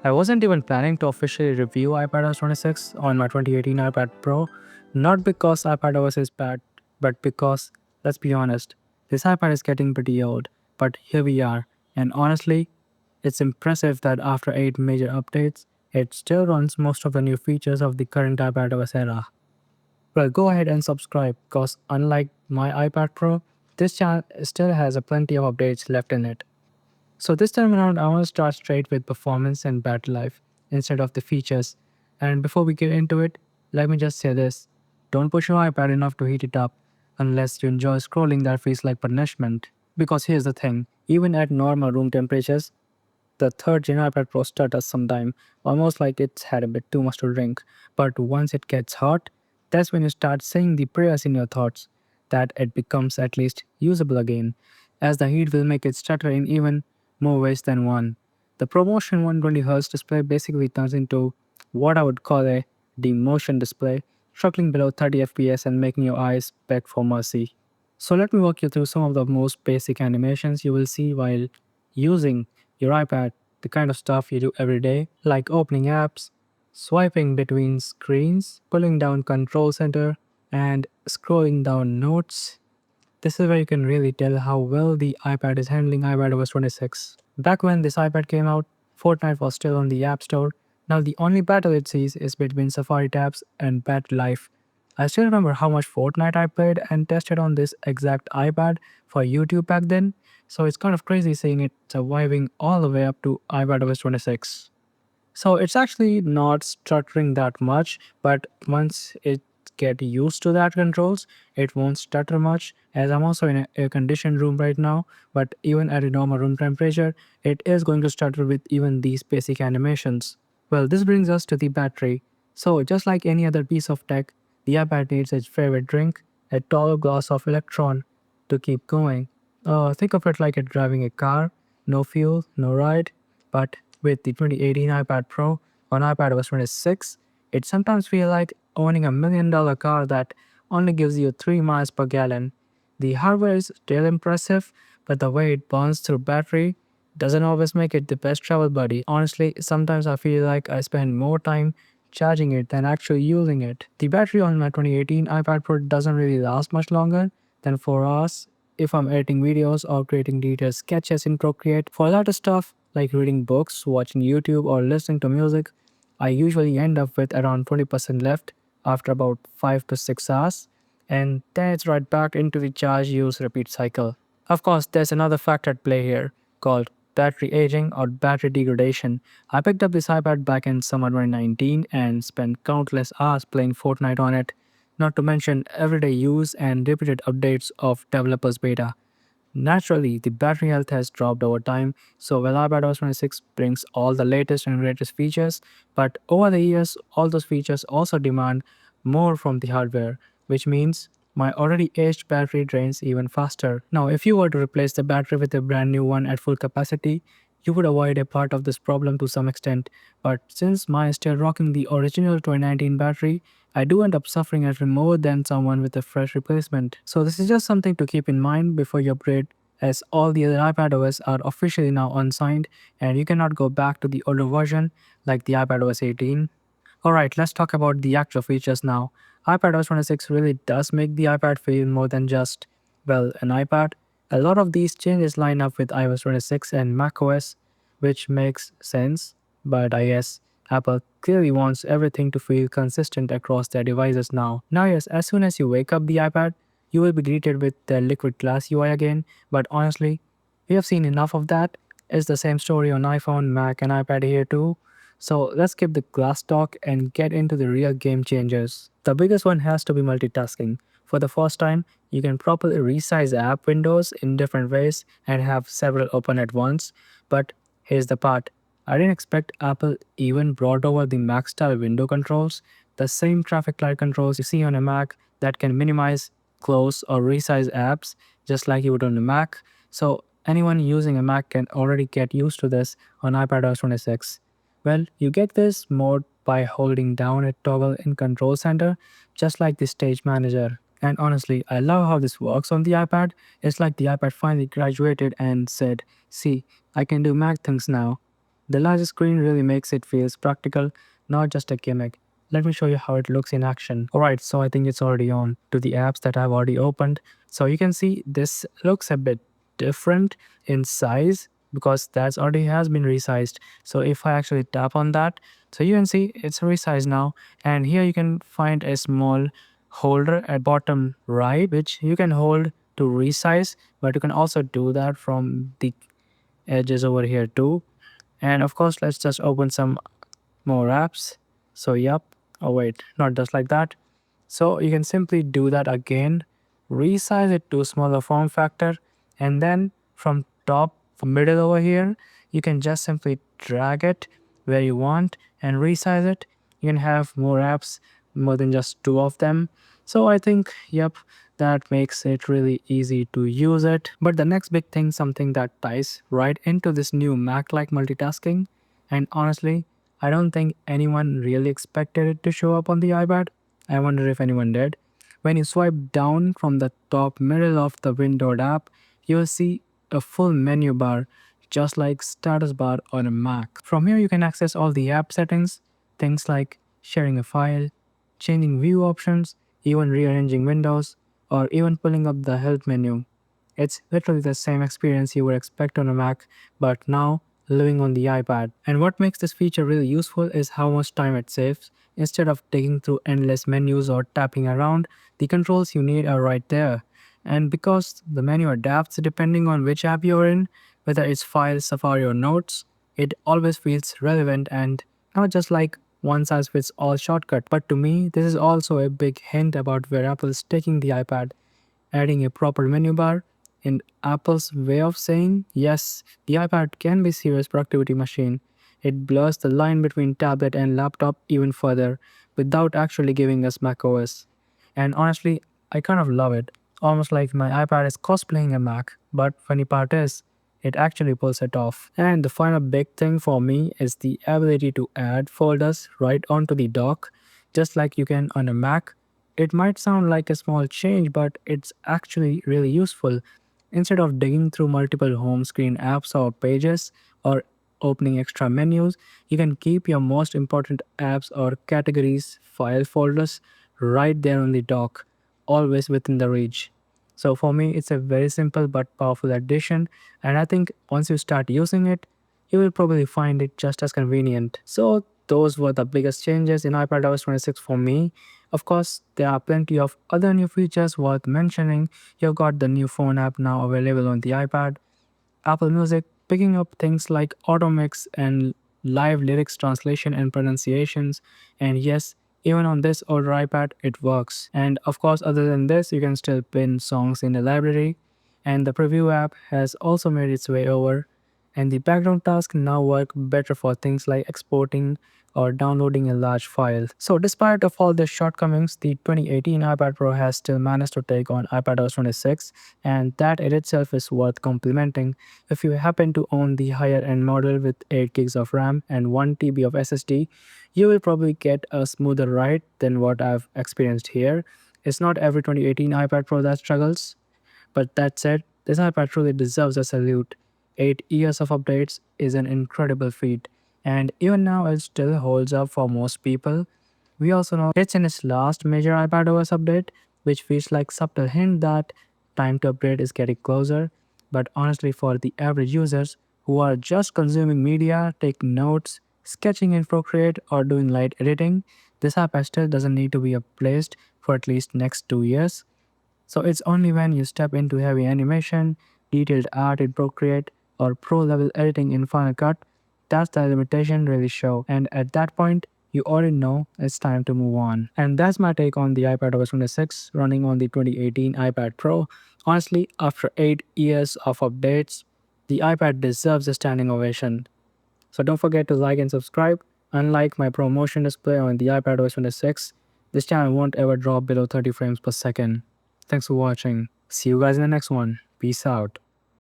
I wasn't even planning to officially review iPadOS 26 on my 2018 iPad Pro, not because iPadOS is bad, but because, let's be honest, this iPad is getting pretty old. But here we are, and honestly, it's impressive that after 8 major updates, it still runs most of the new features of the current iPadOS era. Well, go ahead and subscribe, because unlike my iPad Pro, this channel still has a plenty of updates left in it. So this time around, I want to start straight with performance and battery life instead of the features. And before we get into it, let me just say this. Don't push your iPad enough to heat it up unless you enjoy scrolling that feels like punishment. Because here's the thing, even at normal room temperatures, the third gen iPad Pro stutters sometime, almost like it's had a bit too much to drink. But once it gets hot, that's when you start saying the prayers in your thoughts that it becomes at least usable again, as the heat will make it stutter in even more ways than one. The ProMotion 120Hz display basically turns into what I would call a demotion display, struggling below 30 FPS and making your eyes beg for mercy. So let me walk you through some of the most basic animations you will see while using your iPad, the kind of stuff you do every day, like opening apps, swiping between screens, pulling down control center, and scrolling down notes. This is where you can really tell how well the iPad is handling iPadOS 26. Back when this iPad came out, Fortnite was still on the App Store. Now the only battle it sees is between Safari tabs and battery life. I still remember how much Fortnite I played and tested on this exact iPad for YouTube back then, so it's kind of crazy seeing it surviving all the way up to iPadOS 26. So it's actually not stuttering that much, but once it get used to that controls, it won't stutter much, as I'm also in an air conditioned room right now, but even at a normal room temperature, it is going to stutter with even these basic animations. Well, this brings us to the battery. So just like any other piece of tech, the iPad needs its favorite drink, a tall glass of electron, to keep going. Think of it like a driving a car, no fuel, no ride. But with the 2018 iPad Pro on iPadOS 26, it sometimes feels like owning $1 million car that only gives you 3 miles per gallon. The hardware is still impressive, but the way it burns through battery doesn't always make it the best travel buddy. Honestly, sometimes I feel like I spend more time charging it than actually using it. The battery on my 2018 iPad Pro doesn't really last much longer than 4 hours if I'm editing videos or creating detailed sketches in Procreate. For other stuff like reading books, watching YouTube, or listening to music, I usually end up with around 20% left after about 5 to 6 hours, and then it's right back into the charge use repeat cycle. Of course, there's another factor at play here called battery aging or battery degradation. I picked up this iPad back in summer 2019 and spent countless hours playing Fortnite on it, not to mention everyday use and repeated updates of developers beta. Naturally, the battery health has dropped over time, so while iPadOS 26 brings all the latest and greatest features, but over the years, all those features also demand more from the hardware, which means my already aged battery drains even faster. Now, if you were to replace the battery with a brand new one at full capacity, you would avoid a part of this problem to some extent, but since mine is still rocking the original 2019 battery, I do end up suffering a little more than someone with a fresh replacement. So this is just something to keep in mind before you upgrade, as all the other iPadOS are officially now unsigned and you cannot go back to the older version like the iPadOS 18. Alright, let's talk about the actual features now. iPadOS 26 really does make the iPad feel more than just, well, an iPad. A lot of these changes line up with iOS 26 and macOS, which makes sense, but I guess Apple clearly wants everything to feel consistent across their devices now. Now, yes, as soon as you wake up the iPad, you will be greeted with the liquid glass UI again, but honestly, we have seen enough of that. It's the same story on iPhone, Mac, and iPad here too. So let's skip the glass talk and get into the real game changers. The biggest one has to be multitasking. For the first time, you can properly resize app windows in different ways and have several open at once. But here's the part. I didn't expect Apple even brought over the Mac style window controls, the same traffic light controls you see on a Mac that can minimize, close, or resize apps just like you would on a Mac. So anyone using a Mac can already get used to this on iPadOS 26. Well, you get this mode by holding down a toggle in Control Center, just like the Stage Manager. And honestly, I love how this works on the iPad. It's like the iPad finally graduated and said, see, I can do Mac things now. The larger screen really makes it feel practical, not just a gimmick. Let me show you how it looks in action. Alright, so I think it's already on to the apps that I've already opened. So you can see this looks a bit different in size because that's already has been resized. So if I actually tap on that, so you can see it's resized now, and here you can find a small holder at bottom right which you can hold to resize, but you can also do that from the edges over here too. And of course, let's just open some more apps. So yep, oh wait, not just like that. So you can simply do that again, resize it to smaller form factor, and then from top middle over here, you can just simply drag it where you want and resize it. You can have more apps, more than just two of them. So I think, yep, that makes it really easy to use it. But the next big thing, something that ties right into this new Mac-like multitasking, and honestly, I don't think anyone really expected it to show up on the iPad. I wonder if anyone did. When you swipe down from the top middle of the windowed app, you'll see a full menu bar, just like status bar on a Mac. From here, you can access all the app settings, things like sharing a file, changing view options, even rearranging windows, or even pulling up the help menu. It's literally the same experience you would expect on a Mac, but now living on the iPad. And what makes this feature really useful is how much time it saves. Instead of digging through endless menus or tapping around, the controls you need are right there. And because the menu adapts depending on which app you're in, whether it's Files, Safari, or Notes, it always feels relevant and not just like one size fits all shortcut. But to me, this is also a big hint about where Apple is taking the iPad, adding a proper menu bar in Apple's way of saying, yes, the iPad can be a serious productivity machine. It blurs the line between tablet and laptop even further without actually giving us macOS. And honestly, I kind of love it. Almost like my iPad is cosplaying a Mac, but funny part is, it actually pulls it off. And the final big thing for me is the ability to add folders right onto the dock, just like you can on a Mac. It might sound like a small change, but it's actually really useful. Instead of digging through multiple home screen apps or pages or opening extra menus, you can keep your most important apps or categories file folders right there on the dock, always within the reach. So for me, it's a very simple but powerful addition, and I think once you start using it, you will probably find it just as convenient. So those were the biggest changes in iPadOS 26 for me. Of course, there are plenty of other new features worth mentioning. You've got the new phone app now available on the iPad, Apple Music picking up things like auto mix and live lyrics translation and pronunciations. And yes, even on this older iPad, it works. And of course, other than this, you can still pin songs in the library. And the preview app has also made its way over. And the background tasks now work better for things like exporting or downloading a large file. So despite of all the shortcomings, the 2018 iPad Pro has still managed to take on iPadOS 26, and that in itself is worth complimenting. If you happen to own the higher end model with 8 gigs of RAM and 1 TB of SSD, you will probably get a smoother ride than what I've experienced here. It's not every 2018 iPad Pro that struggles. But that said, this iPad truly deserves a salute. 8 years of updates is an incredible feat, and even now it still holds up for most people. We also know it's in its last major iPadOS update, which feels like subtle hint that time to upgrade is getting closer. But honestly, for the average users who are just consuming media, taking notes, sketching in Procreate, or doing light editing, this iPad still doesn't need to be replaced for at least next 2 years. So it's only when you step into heavy animation, detailed art in Procreate, or pro level editing in Final Cut that's the limitation really show. And at that point, you already know it's time to move on. And that's my take on the iPadOS 26 running on the 2018 iPad Pro. Honestly, after 8 years of updates, the iPad deserves a standing ovation. So don't forget to like and subscribe. Unlike my promotion display on the iPadOS 26, this channel won't ever drop below 30 frames per second. Thanks for watching. See you guys in the next one. Peace out.